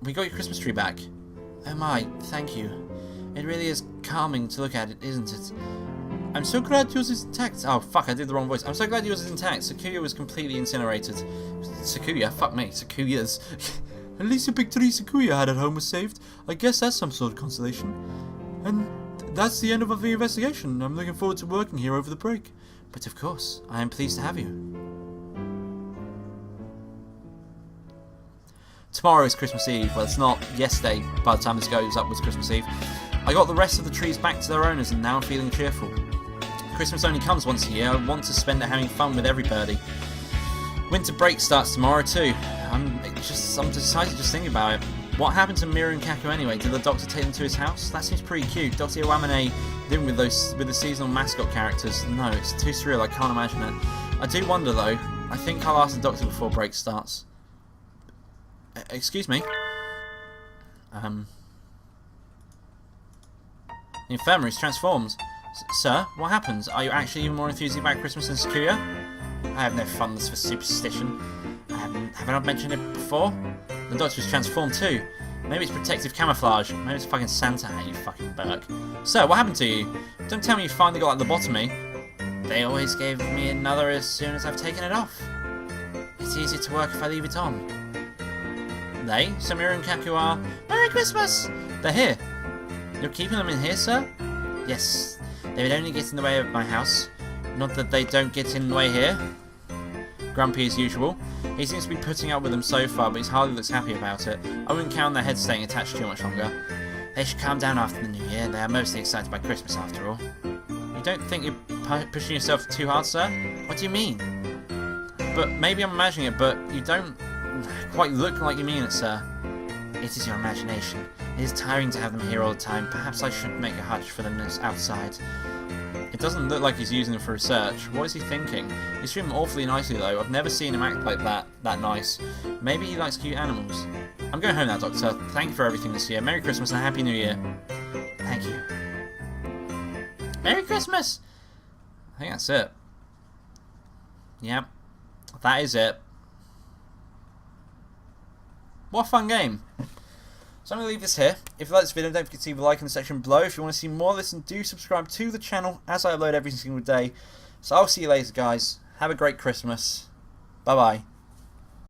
we got your Christmas tree back. Oh my, thank you. It really is calming to look at it, isn't it? I'm so glad yours is intact. Oh fuck, I did the wrong voice. I'm so glad yours is intact. Sakuya was completely incinerated. Sakuya? Fuck me, Sakuya's. At least the big tree Sakuya had at home was saved. I guess that's some sort of consolation. And that's the end of the investigation. I'm looking forward to working here over the break. But of course, I am pleased to have you. Tomorrow is Christmas Eve. Well, it's not yesterday. By the time this goes up was Christmas Eve. I got the rest of the trees back to their owners and now I'm feeling cheerful. Christmas only comes once a year. I want to spend it having fun with everybody. Winter break starts tomorrow too. I'm decided just thinking about it. What happened to Miru and Kaku anyway? Did the Doctor take them to his house? That seems pretty cute. Dr. Iwane living with the seasonal mascot characters. No, it's too surreal. I can't imagine it. I do wonder though. I think I'll ask the Doctor before break starts. Excuse me. The infirmary's transformed. Sir, what happens? Are you actually even more enthusiastic about Christmas than Sakuya? I have no fondness for superstition. Haven't I mentioned it before? The Doctor's transformed too. Maybe it's protective camouflage. Maybe it's fucking Santa hat, you fucking Burke. Sir, what happened to you? Don't tell me you finally got like lobotomy. They always gave me another as soon as I've taken it off. It's easier to work if I leave it on. They, Samira and Kaku are... Merry Christmas! They're here. You're keeping them in here, sir? Yes. They would only get in the way of my house. Not that they don't get in the way here. Grumpy as usual. He seems to be putting up with them so far, but he hardly looks happy about it. I wouldn't count on their heads staying attached too much longer. They should calm down after the new year. They are mostly excited by Christmas after all. You don't think you're pushing yourself too hard, sir? What do you mean? But maybe I'm imagining it, but you don't quite look like you mean it, sir. It is your imagination. It is tiring to have them here all the time. Perhaps I should make a hutch for them outside. It doesn't look like he's using them for research. What is he thinking? He's treating them awfully nicely though. I've never seen him act like that nice. Maybe he likes cute animals. I'm going home now, Doctor. Thank you for everything this year. Merry Christmas and a Happy New Year. Thank you. Merry Christmas! I think that's it. Yep. That is it. What a fun game. So I'm going to leave this here. If you like this video, don't forget to leave a like in the section below. If you want to see more of this, and do subscribe to the channel as I upload every single day. So I'll see you later, guys. Have a great Christmas. Bye-bye.